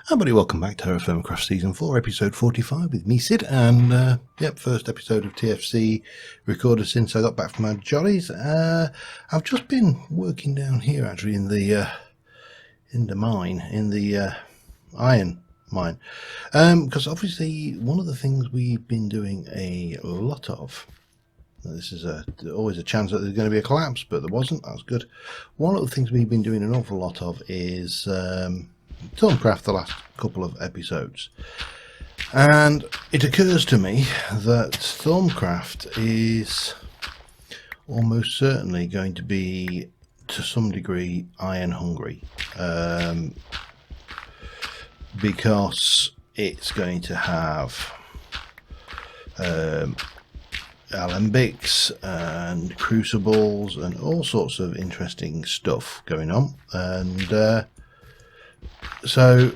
Everybody, welcome back to TerraFirmaCraft Season 4, Episode 45 with me, Sid, and first episode of TFC recorded since I got back from my jollies. I've just been working down here, actually, in the iron mine, because obviously one of the things we've been doing a lot of. This is always a chance that there's going to be a collapse, but there wasn't. That's good. One of the things we've been doing an awful lot of is Thaumcraft the last couple of episodes, and it occurs to me that Thaumcraft is almost certainly going to be to some degree iron hungry, because it's going to have alembics and crucibles and all sorts of interesting stuff going on. And so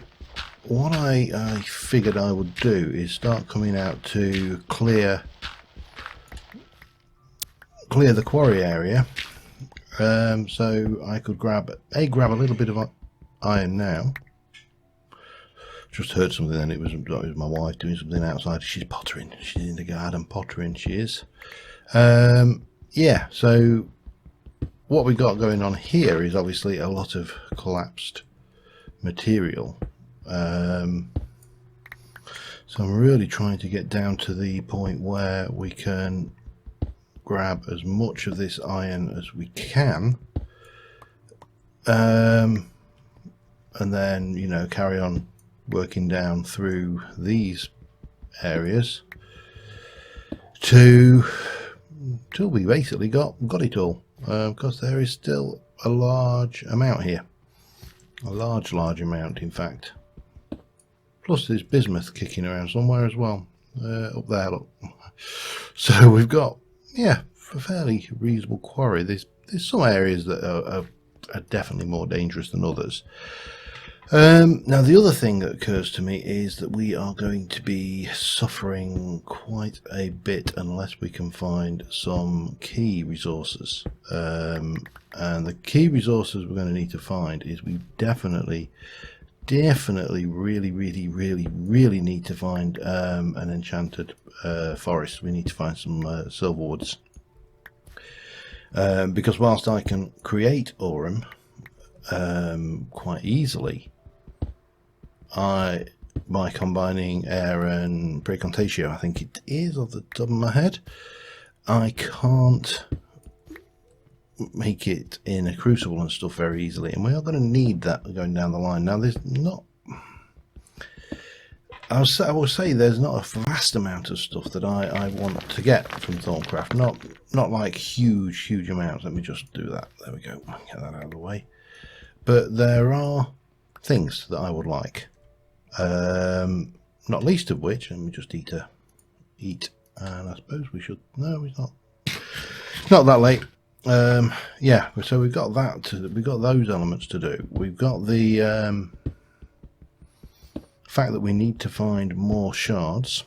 what I figured I would do is start coming out to clear the quarry area, so I could grab a little bit of iron now. Just heard something, and it was my wife doing something outside. She's pottering. She's in the garden pottering. She is. Yeah. So what we got going on here is obviously a lot of collapsed material. So I'm really trying to get down to the point where we can grab as much of this iron as we can, and then carry on working down through these areas till we basically got it all, because there is still a large amount here, a large amount in fact, plus there's bismuth kicking around somewhere as well, up there, look. So we've got a fairly reasonable quarry. There's some areas that are definitely more dangerous than others. Now the other thing that occurs to me is that we are going to be suffering quite a bit unless we can find some key resources, and the key resources we're going to need to find is we definitely really need to find an enchanted forest. We need to find some silverwoods, because whilst I can create aurum quite easily, by combining air and precontatio, I think it is off the top of my head, I can't make it in a crucible and stuff very easily, and we are going to need that going down the line. Now there's not, I will say there's not a vast amount of stuff that I want to get from Thaumcraft, not like huge amounts. Let me just do that. There we go, get that out of the way. But there are things that I would like, not least of which, let me just eat, and I suppose we should, no, it's not that late. Yeah, so we've got we've got those elements to do. We've got the fact that we need to find more shards,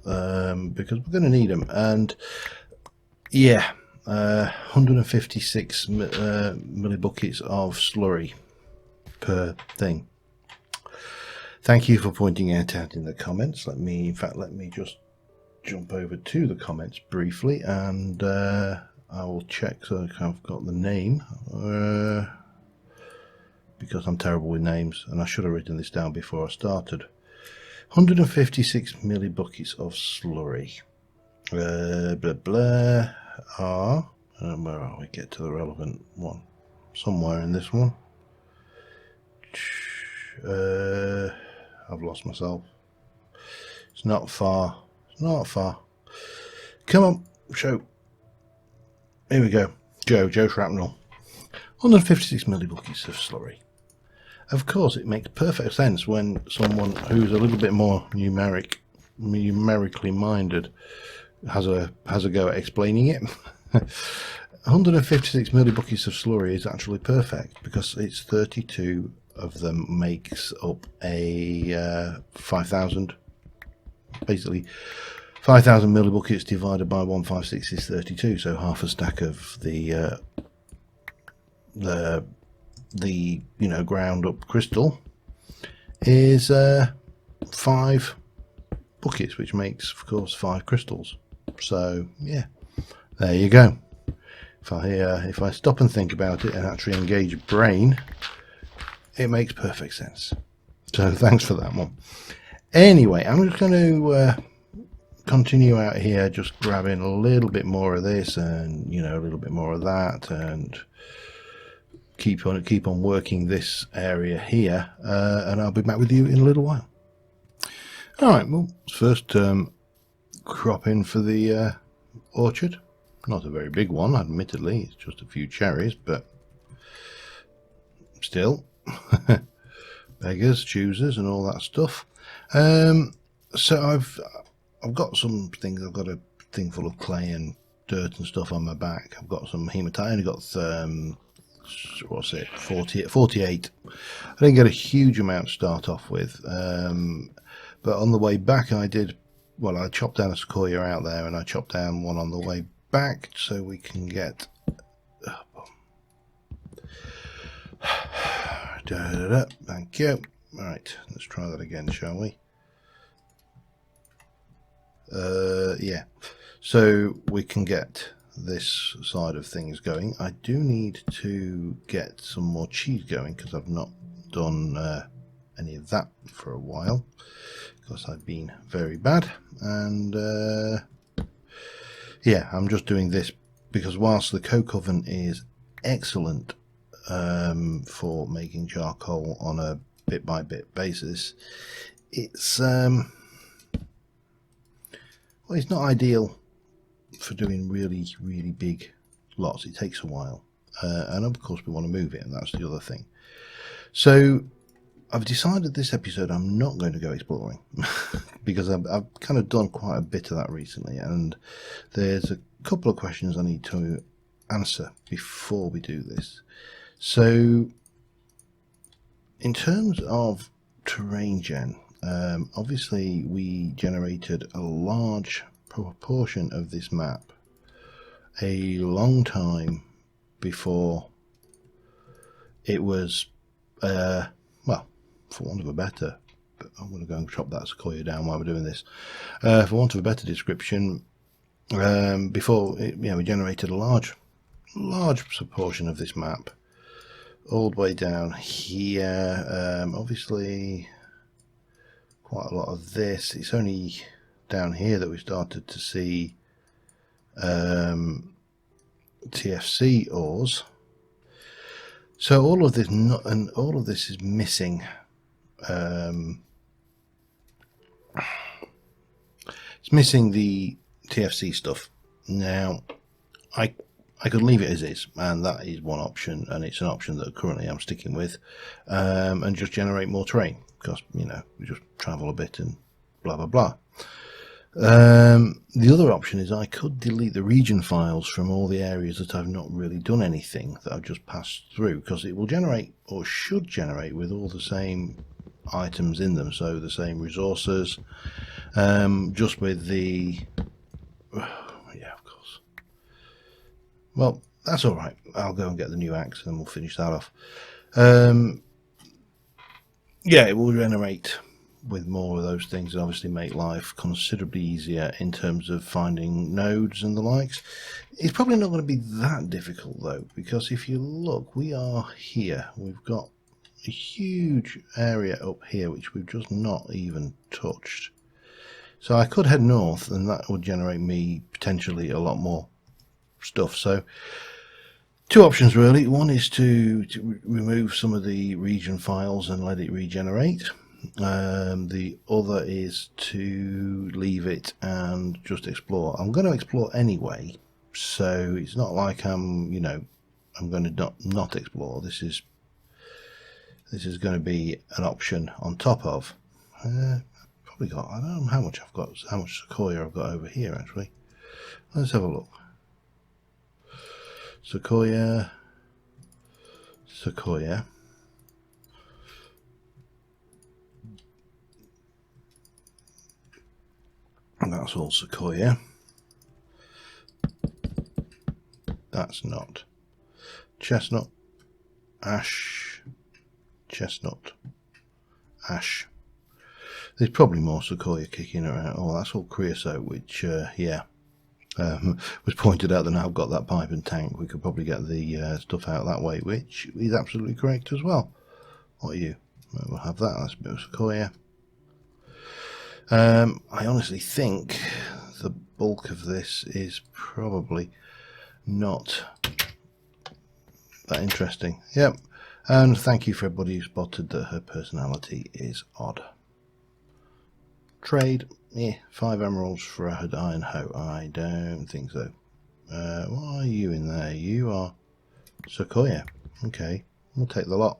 because we're going to need them, and 156 millibuckets of slurry per thing. Thank you for pointing it out in the comments. Let me just jump over to the comments briefly, and I will check so I've got the name, because I'm terrible with names and I should have written this down before I started. 156 millibuckets of slurry. Where are we? Get to the relevant one. Somewhere in this one. I've lost myself. It's not far. Come on, show. Here we go. Joe Shrapnel. 156 millibuckets of slurry. Of course, it makes perfect sense when someone who's a little bit more numerically minded has a go at explaining it. 156 millibuckets of slurry is actually perfect, because it's 32 of them makes up a 5,000. Basically, 5,000 millibuckets divided by 156 is 32. So half a stack of the ground up crystal is 5 buckets, which makes, of course, 5 crystals. So yeah, there you go. If I stop and think about it and actually engage a brain, it makes perfect sense. So thanks for that one. Anyway, I'm just going to continue out here, just grabbing a little bit more of this and, you know, a little bit more of that, and keep on working this area here, and I'll be back with you in a little while. All right, well, first crop in for the orchard. Not a very big one, admittedly. It's just a few cherries, but still. Beggars, choosers, and all that stuff. So I've got some things. I've got a thing full of clay and dirt and stuff on my back. I've got some hematite. I only got what's it, 48. I didn't get a huge amount to start off with, but on the way back I chopped down a sequoia out there, and I chopped down one on the way back so we can get thank you. Right, let's try that again, shall we? Yeah, so we can get this side of things going. I do need to get some more cheese going because I've not done any of that for a while because I've been very bad. And yeah, I'm just doing this because whilst the coke oven is excellent for making charcoal on a bit by bit basis, it's well, it's not ideal for doing really big lots. It takes a while, and of course we want to move it, and that's the other thing. So I've decided this episode I'm not going to go exploring because I've kind of done quite a bit of that recently, and there's a couple of questions I need to answer before we do this. So in terms of terrain gen, obviously we generated a large proportion of this map a long time before it was well, for want of a better, but I'm going to go and chop that sequoia down while we're doing this, for want of a better description, before it, we generated a large proportion of this map all the way down here. Obviously quite a lot of this. It's only down here that we started to see TFC ores. So all of this is missing. It's missing the TFC stuff. Now I could leave it as is, and that is one option, and it's an option that currently I'm sticking with, and just generate more terrain because we just travel a bit and blah blah blah. The other option is I could delete the region files from all the areas that I've not really done anything, that I've just passed through, because it will generate, or should generate, with all the same items in them, so the same resources, just with the yeah, of course. Well, that's all right. I'll go and get the new axe and then we'll finish that off. Yeah, it will generate with more of those things and obviously make life considerably easier in terms of finding nodes and the likes. It's probably not going to be that difficult though, because if you look, we are here. We've got a huge area up here which we've just not even touched. So I could head north and that would generate me potentially a lot more stuff. So two options really. One is to remove some of the region files and let it regenerate. The other is to leave it and just explore. I'm going to explore anyway, so it's not like I'm going to not explore. This is going to be an option on top of. Probably got, I don't know how much I've got, how much sequoia I've got over here actually. Let's have a look. Sequoia. And that's all sequoia. That's not. Chestnut, ash, chestnut, ash. There's probably more sequoia kicking around. Oh, that's all creosote, which, yeah, was pointed out that now I've got that pipe and tank, we could probably get the stuff out that way, which is absolutely correct as well. What are you? We'll have that. That's a bit of sequoia. I honestly think the bulk of this is probably not that interesting. Yep. And thank you for everybody who spotted that her personality is odd. Trade, yeah, 5 emeralds for a iron hoe. I don't think so. What are you in there? You are sequoia. Okay, we'll take the lot.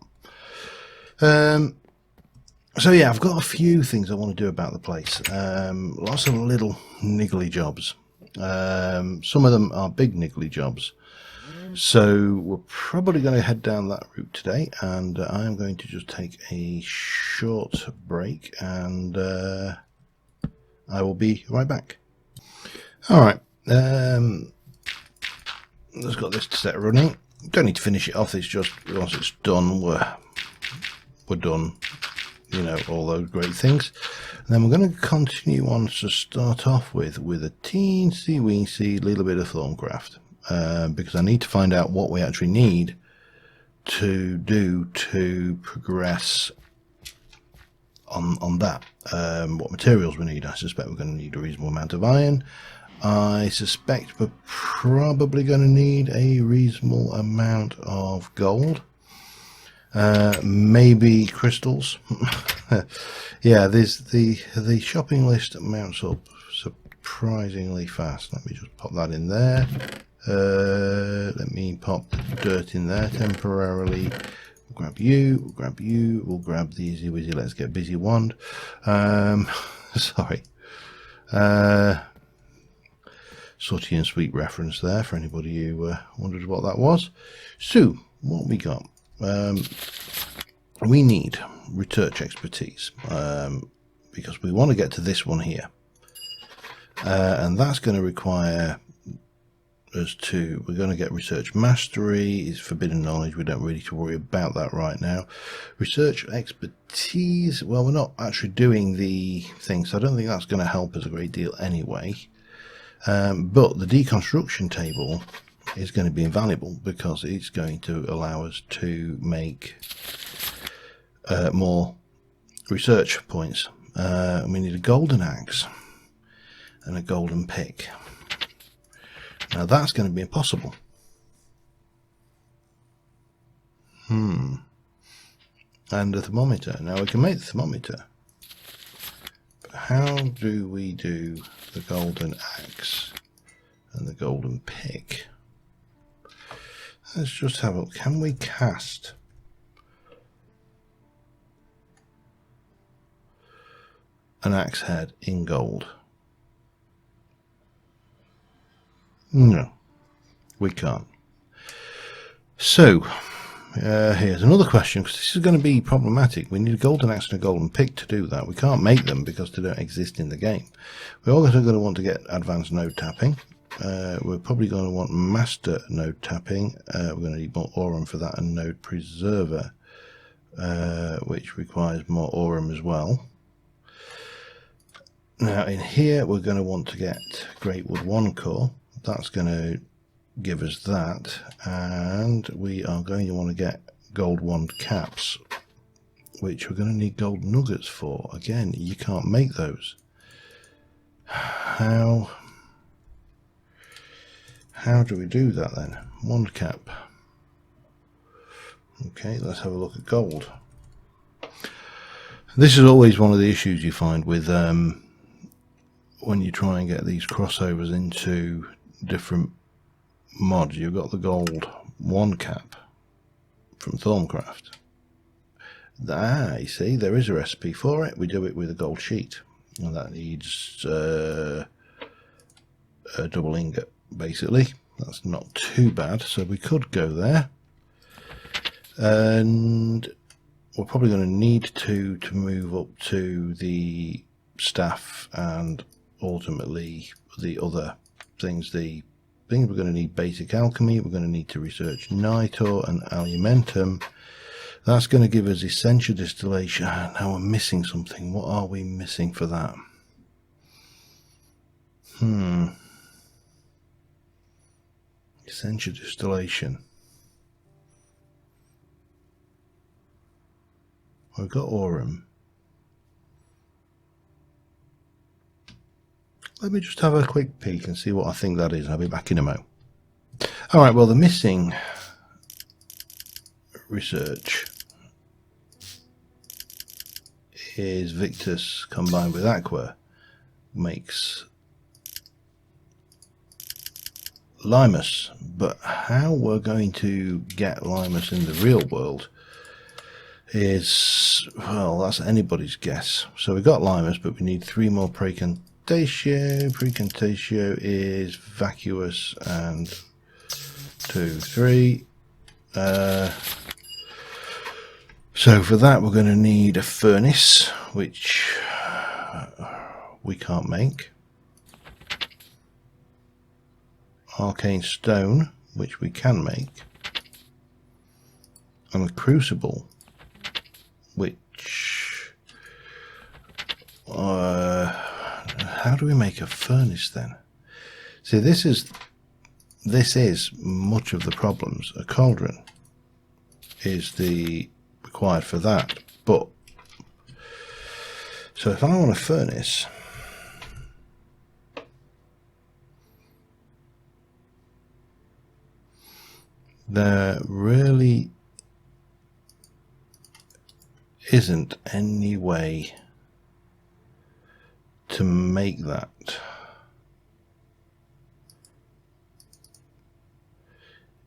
So yeah, I've got a few things I want to do about the place. Lots of little niggly jobs. Some of them are big niggly jobs. So we're probably going to head down that route today, and I am going to just take a short break, and I will be right back. Alright, let's got this set running. Don't need to finish it off, it's just once it's done, we're done. You know, all those great things. And then we're going to continue on to start off with a teensy weensy little bit of Thaumcraft. Because I need to find out what we actually need to do to progress on that. What materials we need. I suspect we're going to need a reasonable amount of iron. I suspect we're probably going to need a reasonable amount of gold. Maybe crystals. Yeah, there's the shopping list mounts up surprisingly fast. Let me just pop that in there. Let me pop the dirt in there temporarily. We'll grab you, we'll grab you, we'll grab the easy wizzy let's get busy wand. Sorry. Sooty and sweet reference there for anybody who wondered what that was. So, what we got? We need research expertise because we want to get to this one here, and that's going to require us to, we're going to get research mastery, is forbidden knowledge, we don't really need to worry about that right now. Research expertise, well, we're not actually doing the thing, so I don't think that's going to help us a great deal anyway, but the deconstruction table is going to be invaluable because it's going to allow us to make more research points. We need a golden axe and a golden pick. Now that's going to be impossible. And a thermometer. Now we can make the thermometer, but how do we do the golden axe and the golden pick? Let's just have a look. Can we cast an axe head in gold? No, we can't. So, here's another question, because this is going to be problematic. We need a golden axe and a golden pick to do that. We can't make them because they don't exist in the game. We're also going to want to get advanced node tapping. We're probably going to want master node tapping. We're going to need more aurum for that, and node preserver, which requires more aurum as well. Now in here we're going to want to get great wood 1 core. That's going to give us that, and we are going to want to get gold wand caps, which we're going to need gold nuggets for. Again, you can't make those. How do we do that then? Wand cap. Okay, let's have a look at gold. This is always one of the issues you find with when you try and get these crossovers into different mods. You've got the gold wand cap from Thaumcraft. You see, there is a recipe for it. We do it with a gold sheet, and that needs a double ingot, basically. That's not too bad, so we could go there, and we're probably going to need to move up to the staff and ultimately the other things. The things we're going to need: basic alchemy, we're going to need to research nitor and alumentum, That's going to give us essential distillation. Now we're missing something. What are we missing for that? Essential distillation. We've got aurum. Let me just have a quick peek and see what I think that is. I'll be back in a mo. Alright, well, the missing research is Victus combined with Aqua makes Limus. But how we're going to get Limus in the real world is, well, that's anybody's guess. So we got Limus, but we need 3 more Precantatio. Precantatio is vacuous and 2, 3. So for that we're going to need a furnace, which we can't make. Arcane stone, which we can make. And a crucible, which how do we make a furnace then? See, this is much of the problems. A cauldron is the required for that, but so if I want a furnace, there really isn't any way to make that.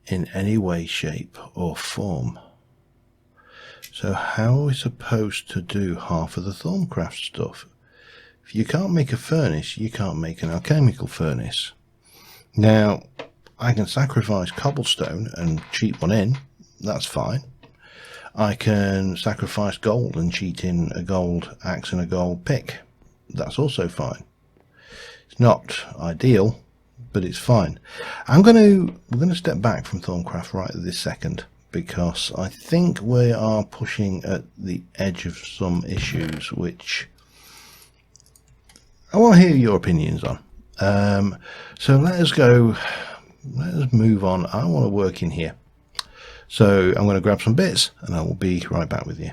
In any way, shape or form. So how are we supposed to do half of the Thaumcraft stuff? If you can't make a furnace, you can't make an alchemical furnace. Now, I can sacrifice cobblestone and cheat one in, that's fine. I can sacrifice gold and cheat in a gold axe and a gold pick, that's also fine. It's not ideal, but it's fine. we're going to step back from Thaumcraft right at this second, because I think we are pushing at the edge of some issues which I want to hear your opinions on. So let us move on. I want to work in here. So I'm going to grab some bits and I will be right back with you.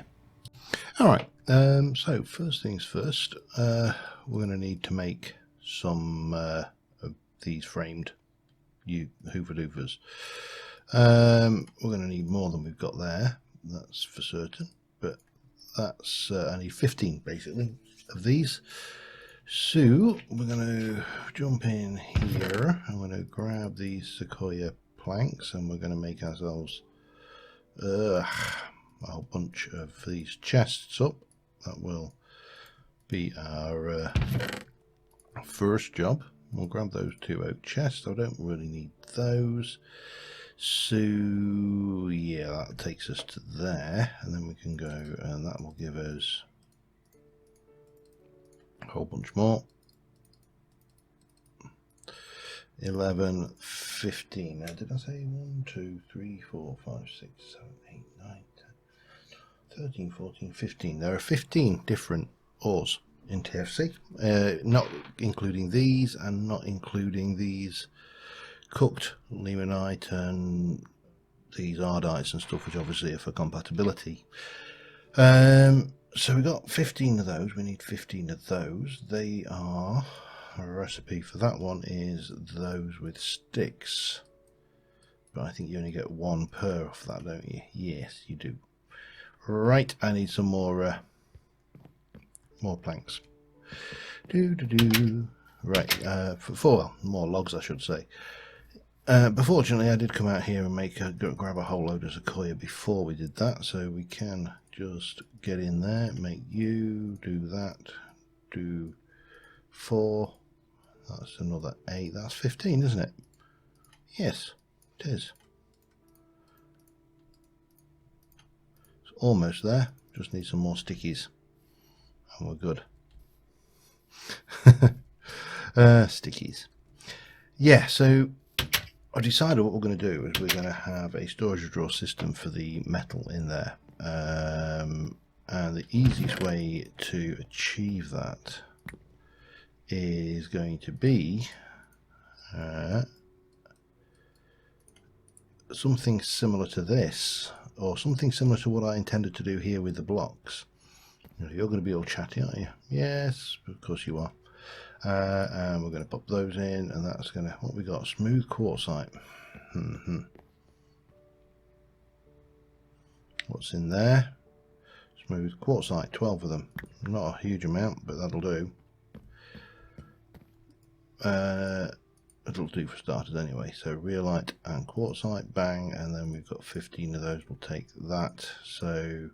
Alright, so first things first, we're going to need to make some of these framed Hoover Doovers. We're going to need more than we've got there, that's for certain, but that's I need 15 basically of these. So we're going to jump in here. I'm going to grab these sequoia planks and we're going to make ourselves a whole bunch of these chests up. That will be our first job. We'll grab those 2 oak chests. I don't really need those. So yeah, that takes us to there, and then we can go, and that will give us a whole bunch more. 11, 15. Now, did I say 1, 2, 3, 4, 5, 6, 7, 8, 9, 10, 13, 14, 15. There are 15 different ores in TFC, not including these, and not including these cooked limonite and these ardites and stuff, which obviously are for compatibility. So we got 15 of those. We need 15 of those. They are, a recipe for that one is those with sticks, but I think you only get 1 per off that, don't you? Yes, you do. Right, I need some more planks. Right, well, more logs, I should say. But fortunately, I did come out here and grab a whole load of sequoia before we did that, so we can just get in there, make you do that, do 4. That's another 8. That's 15, isn't it? Yes, it is. It's almost there. Just need some more stickies, and we're good. Stickies. Yeah, so I decided what we're going to do is we're going to have a storage drawer system for the metal in there. and the easiest way to achieve that is going to be something similar to this, or something similar to what I intended to do here with the blocks. You're going to be all chatty, aren't you? Yes, of course you are. And we're going to pop those in, and that's going to, what we got, smooth quartzite. What's in there? Smooth quartzite, 12 of them. Not a huge amount, but that'll do. It'll do for starters anyway. So rhyolite and quartzite, bang, and then we've got 15 of those. We'll take that. So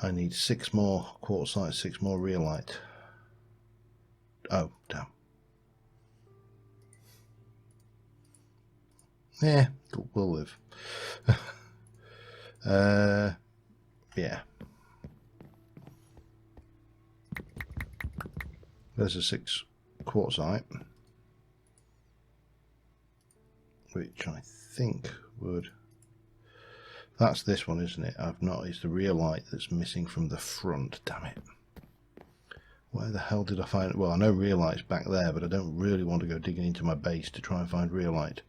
I need 6 more quartzite, 6 more rhyolite. Oh, damn. Yeah, we'll live. Yeah. There's a 6 quartzite, which I think would... That's this one, isn't it? I've noticed the rhyolite that's missing from the front. Damn it. Where the hell did I find it? Well, I know rhyolite's back there, but I don't really want to go digging into my base to try and find rhyolite.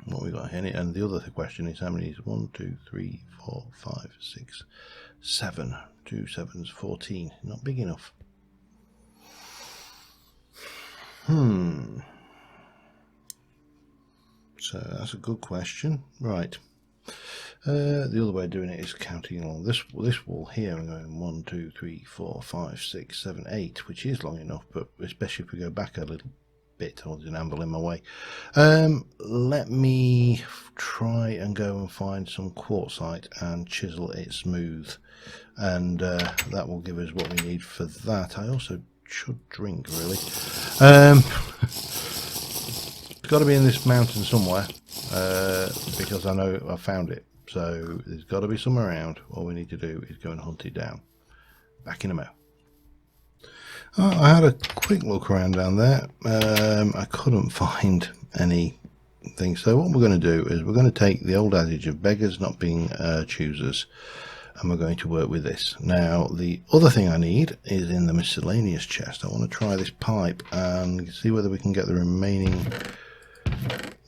What we got here? And the other question is how many is 1, 2, 3, 4, 5, 6, 7. 2 7s, 14. Not big enough. So that's a good question. Right. The other way of doing it is counting along this wall here and going 1, 2, 3, 4, 5, 6, 7, 8, which is long enough, but especially if we go back a little bit, or there's an amble in my way. Let me try and go and find some quartzite and chisel it smooth, and that will give us what we need for that. I also should drink, really. It's got to be in this mountain somewhere, because I know I found it. So there's got to be some around. All we need to do is go and hunt it down. Back in a mo. Oh, I had a quick look around down there. I couldn't find anything. So what we're going to do is we're going to take the old adage of beggars not being choosers, and we're going to work with this. Now, the other thing I need is in the miscellaneous chest. I want to try this pipe and see whether we can get the remaining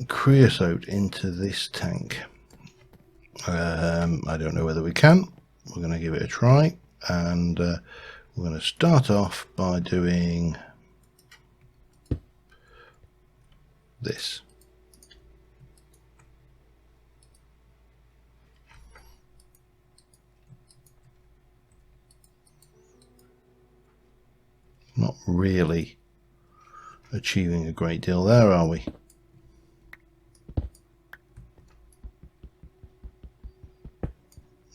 creosote into this tank. I don't know whether we can. We're going to give it a try, and we're going to start off by doing this. Not really achieving a great deal there, are we?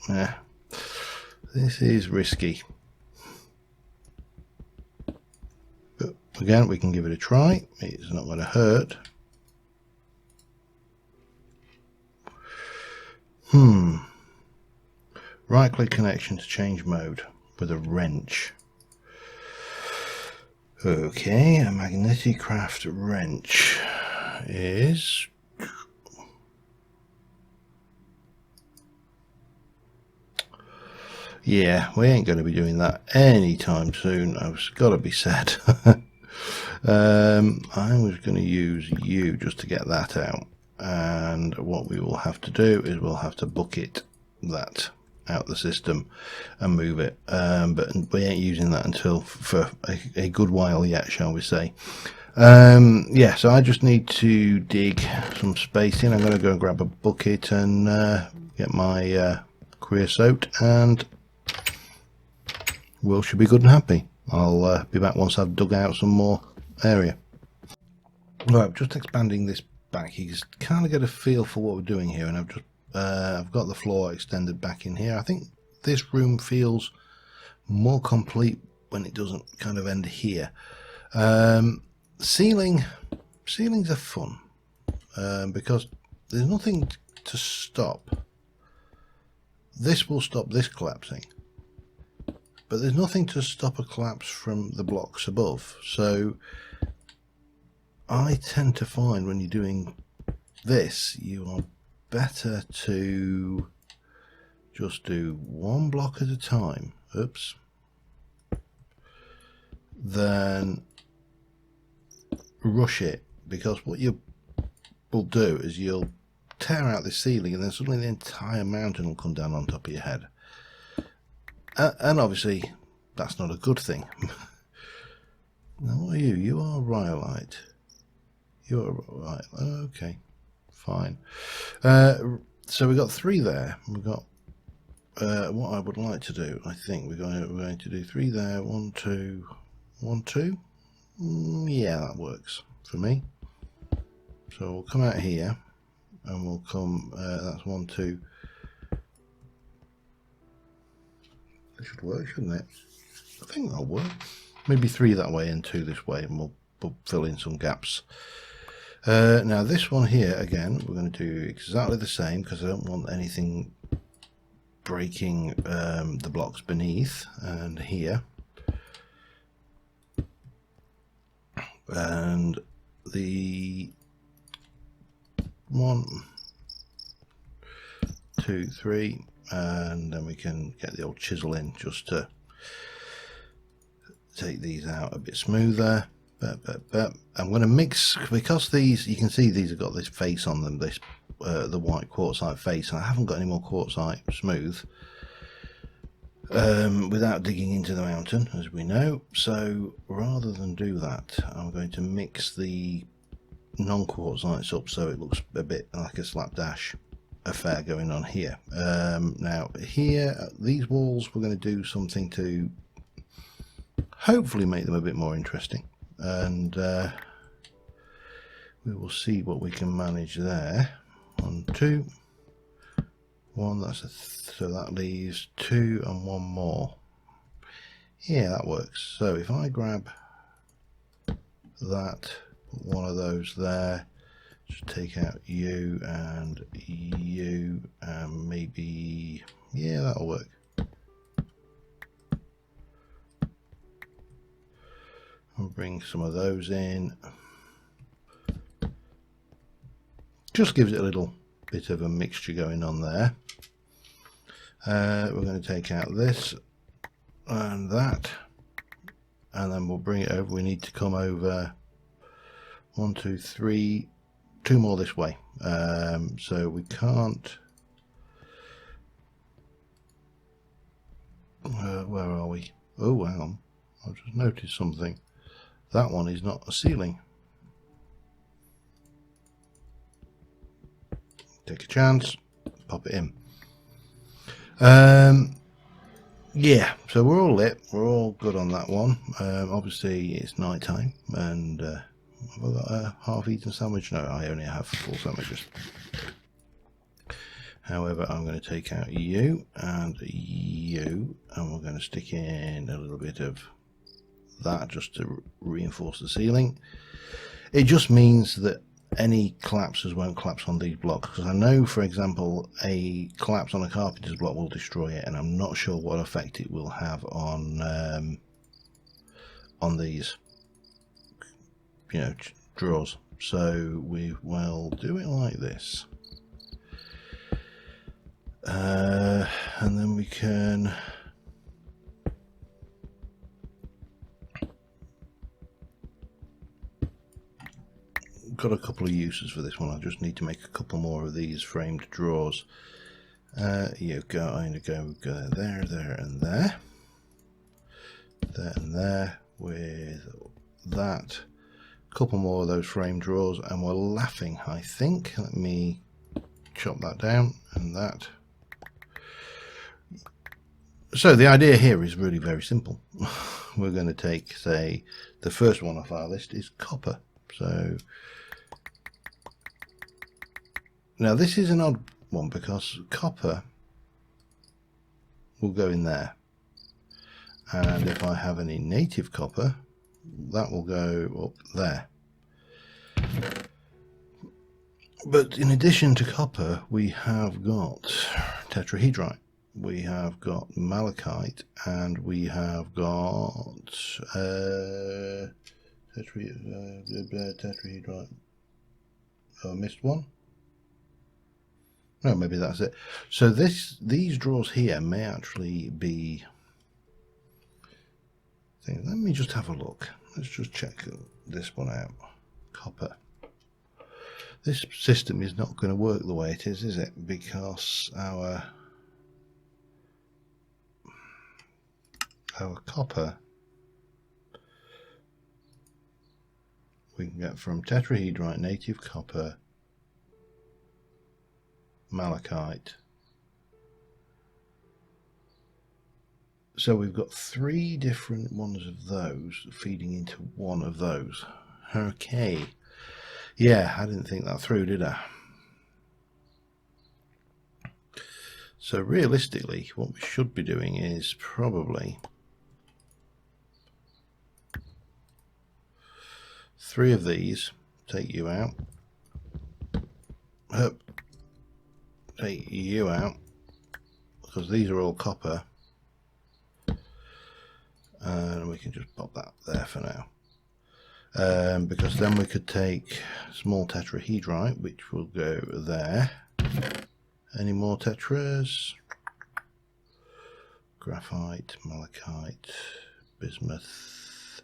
Yeah, this is risky, but again, we can give it a try. It's not going to hurt. Right click connection to change mode with a wrench. Okay, a MagneticCraft wrench is... Yeah, we ain't going to be doing that anytime soon. I've got to be said. I was going to use you just to get that out, and what we will have to do is we'll have to bucket that out the system and move it, but we ain't using that until for a good while yet, shall we say. Yeah, so I just need to dig some space in. I'm going to go and grab a bucket and get my creosote, and we should be good and happy. I'll be back once I've dug out some more area. Right, just expanding this back. You can kind of get a feel for what we're doing here, and I've got the floor extended back in here. I think this room feels more complete when it doesn't kind of end here. Ceilings are fun, because there's nothing to stop. This will stop this collapsing, but there's nothing to stop a collapse from the blocks above. So I tend to find when you're doing this, you are better to just do one block at a time. Oops. Then rush it, because what you will do is you'll tear out the ceiling and then suddenly the entire mountain will come down on top of your head. And obviously that's not a good thing. Now what are you? You are rhyolite. You are right. Okay, fine. So we've got 3 there. We've got what I would like to do. I think we're going to do 3 there. 1, 2, 1, 2. Yeah, that works for me. So we'll come out here and we'll come. That's 1, 2. That should work, shouldn't it? I think that'll work. Maybe 3 that way and 2 this way, and we'll fill in some gaps. Now this one here, again, we're going to do exactly the same, because I don't want anything breaking the blocks beneath. And here, and the 1, 2, 3, and then we can get the old chisel in just to take these out a bit smoother. I'm going to mix, because these, you can see these have got this face on them, this the white quartzite face, and I haven't got any more quartzite smooth without digging into the mountain, as we know. So rather than do that, I'm going to mix the non-quartzites up so it looks a bit like a slapdash affair going on here. Now here, these walls, we're going to do something to hopefully make them a bit more interesting, and we will see what we can manage there. 1, 2, 1, that's so that leaves 2 and 1 more. Yeah, that works. So if I grab that, put one of those there, just take out you and maybe, yeah, that'll work. I'll bring some of those in. Just gives it a little bit of a mixture going on there. We're going to take out this and that, and then we'll bring it over. We need to come over 1, 2, 3, 2 more this way. So we can't. Where are we? Oh wow! I've just noticed something. That one is not a ceiling. Take a chance, pop it in. Yeah, so we're all lit, we're all good on that one. Obviously it's night time, and I've got a half-eaten sandwich. No, I only have full sandwiches. However, I'm going to take out you, and we're going to stick in a little bit of that just to reinforce the ceiling. It just means that any collapses won't collapse on these blocks, because I know, for example, a collapse on a carpenter's block will destroy it, and I'm not sure what effect it will have on these, you know, drawers. So we will do it like this, and then we can got a couple of uses for this one. I just need to make a couple more of these framed drawers. You've got, I'm going to go there, there, and there, there and there, with that. A couple more of those framed drawers, and we're laughing, I think. Let me chop that down, and that. So the idea here is really very simple. We're going to take, say, the first one off our list is copper. So now this is an odd one, because copper will go in there, and if I have any native copper, that will go up there. But in addition to copper, we have got tetrahedrite, we have got malachite, and we have got tetrahedrite. Oh, I missed one. No, maybe that's it. So these drawers here may actually be. Let me just have a look. Let's just check this one out. Copper. This system is not going to work the way it is it? Because our copper we can get from tetrahedrite, native copper, malachite. So we've got 3 different ones of those feeding into one of those. Okay. Yeah, I didn't think that through, did I? So realistically, what we should be doing is probably 3 of these. Take you out. Take you out. Because these are all copper. And we can just pop that there for now. Because then we could take small tetrahedrite, which will go there. Any more tetras? Graphite, malachite, bismuth,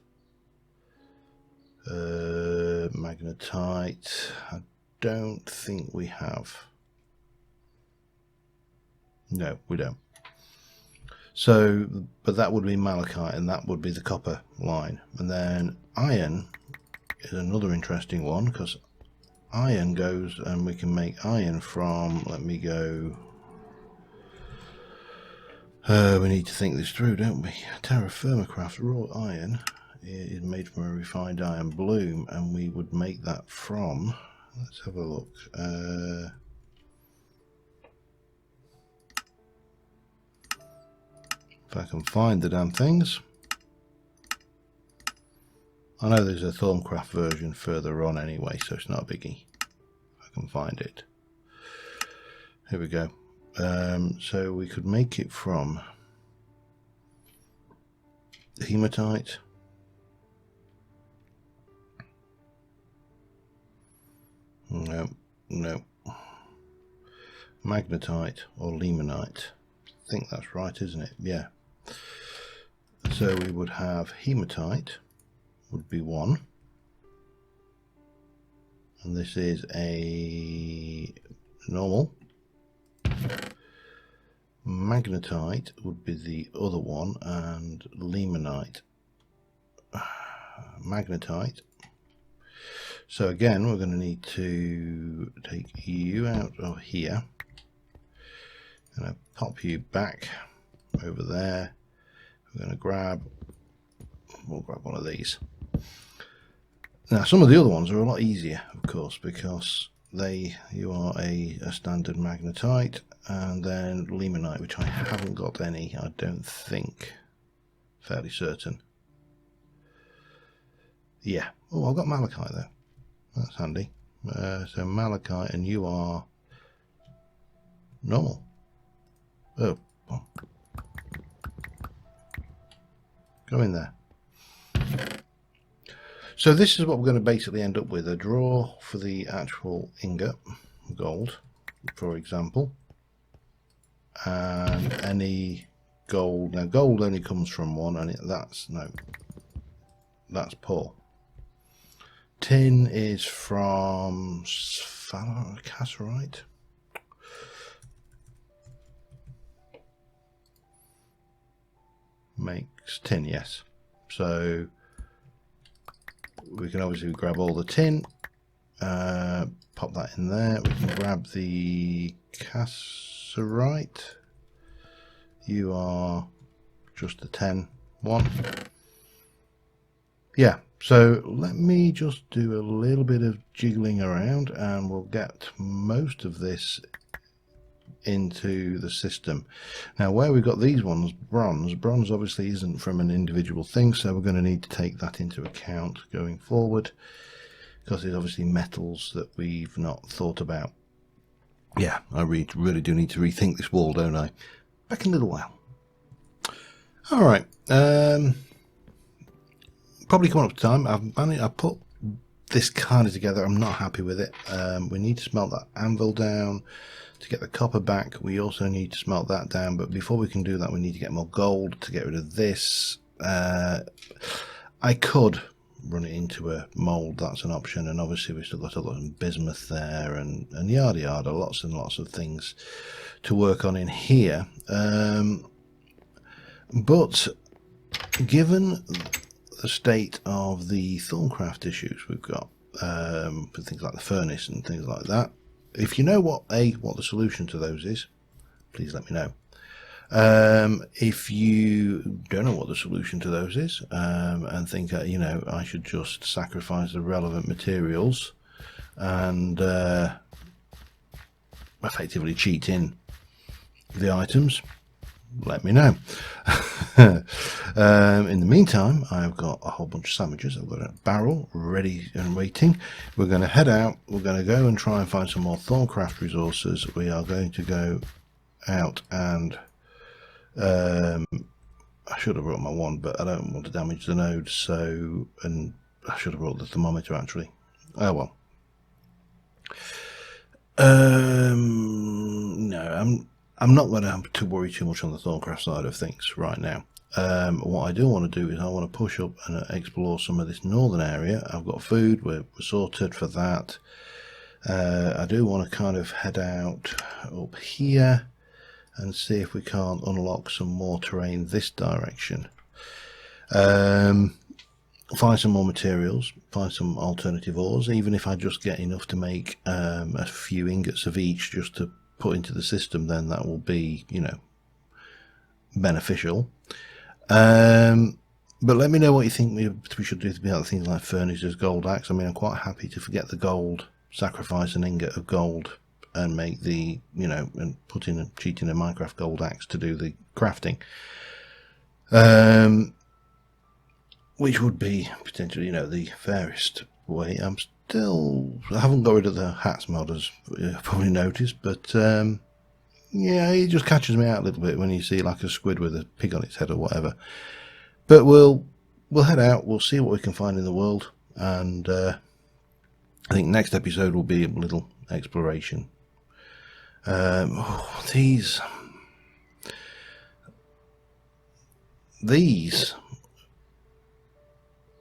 magnetite. I don't think we have. No, we don't. So, but that would be malachite, and that would be the copper line. And then iron is another interesting one, because iron goes, and we can make iron from, let me go, we need to think this through, don't we? TerraFirmaCraft raw iron is made from a refined iron bloom, and we would make that from, let's have a look, if I can find the damn things. I know there's a Thaumcraft version further on anyway, so it's not a biggie. I can find it. Here we go. So we could make it from hematite, no, magnetite or limonite. I think that's right, isn't it? Yeah. So we would have hematite would be 1, and this is a normal. Magnetite would be the other one, and limonite, magnetite. So again, we're going to need to take you out of here. I'm going to pop you back over there. We're going to we'll grab one of these. Now, some of the other ones are a lot easier, of course, because you are a standard magnetite, and then limonite, which I haven't got any, I don't think. Fairly certain. Yeah. Oh, I've got malachite though. That's handy. So malachite, and you are normal. Oh, go in there. So this is what we're going to basically end up with, a drawer for the actual ingot, gold, for example, and any gold. Now gold only comes from one, and that's poor. Tin is from cassiterite. Makes tin, yes. So we can obviously grab all the tin, pop that in there. We can grab the cassiterite. You are just the 10 one. Yeah, so let me just do a little bit of jiggling around, and we'll get most of this into the system. Now, where we've got these ones, bronze obviously isn't from an individual thing, so we're going to need to take that into account going forward, because there's obviously metals that we've not thought about. Yeah, I really do need to rethink this wall, don't I? Back in a little while. All right, probably coming up to time. I put this kind of together. I'm not happy with it. We need to smelt that anvil down to get the copper back. We also need to smelt that down, but before we can do that, we need to get more gold to get rid of this. I could run it into a mold, that's an option, and obviously we've still got a lot of bismuth there and yada yada, lots and lots of things to work on in here. But given the state of the Thaumcraft issues we've got, for things like the furnace and things like that, if you know what the solution to those is, please let me know. If you don't know what the solution to those is, and think you know, I should just sacrifice the relevant materials and effectively cheat in the items, let me know. In the meantime, I've got a whole bunch of sandwiches. I've got a barrel ready and waiting. We're going to head out. We're going to go and try and find some more Thaumcraft resources. We are going to go out and I should have brought my wand, but I don't want to damage the node, so, and I should have brought the thermometer actually. Oh well. No, I'm not going to have to worry too much on the Thaumcraft side of things right now. What I do want to do is I want to push up and explore some of this northern area. I've got food, we're sorted for that. I do want to kind of head out up here and see if we can't unlock some more terrain this direction. Find some more materials, find some alternative ores, even if I just get enough to make a few ingots of each just to put into the system, then that will be, you know, beneficial. But let me know what you think we should do about things like furnaces, gold axe. I mean, I'm quite happy to forget the gold, sacrifice an ingot of gold and make the, you know, and put in and cheat in a Minecraft gold axe to do the crafting, which would be potentially, you know, the fairest way. I haven't got rid of the hats mod, as you probably noticed, but yeah, it just catches me out a little bit when you see like a squid with a pig on its head or whatever. But we'll head out, we'll see what we can find in the world, and I think next episode will be a little exploration. These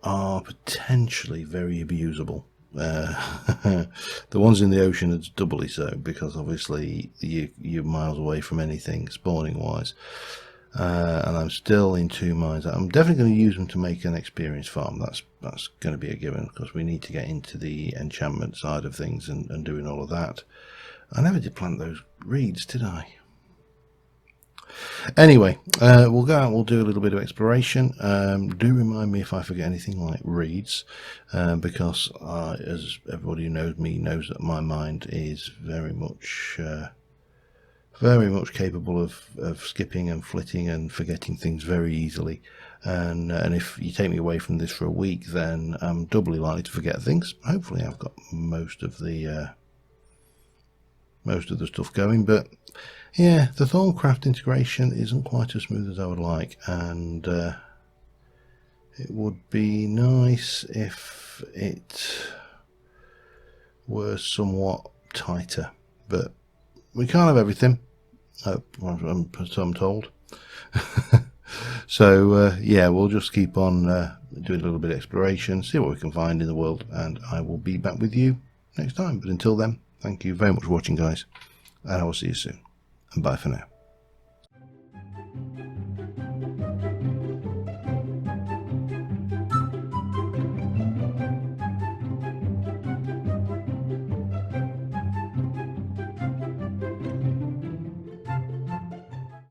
are potentially very abusable. The ones in the ocean it's doubly so, because obviously you're miles away from anything spawning wise, and I'm still in 2 mines. I'm definitely going to use them to make an experience farm. That's going to be a given, because we need to get into the enchantment side of things and doing all of that. I never did plant those reeds, did I? Anyway, we'll go out, we'll do a little bit of exploration. Do remind me if I forget anything like reeds, because as everybody who knows me knows that my mind is very much capable of skipping and flitting and forgetting things very easily. And if you take me away from this for a week, then I'm doubly likely to forget things. Hopefully I've got most of the stuff going, but yeah, the Thaumcraft integration isn't quite as smooth as I would like, and it would be nice if it were somewhat tighter, but we can't have everything, so I'm told. So yeah, we'll just keep on doing a little bit of exploration, see what we can find in the world, and I will be back with you next time. But until then, thank you very much for watching, guys, and I will see you soon. And bye for now.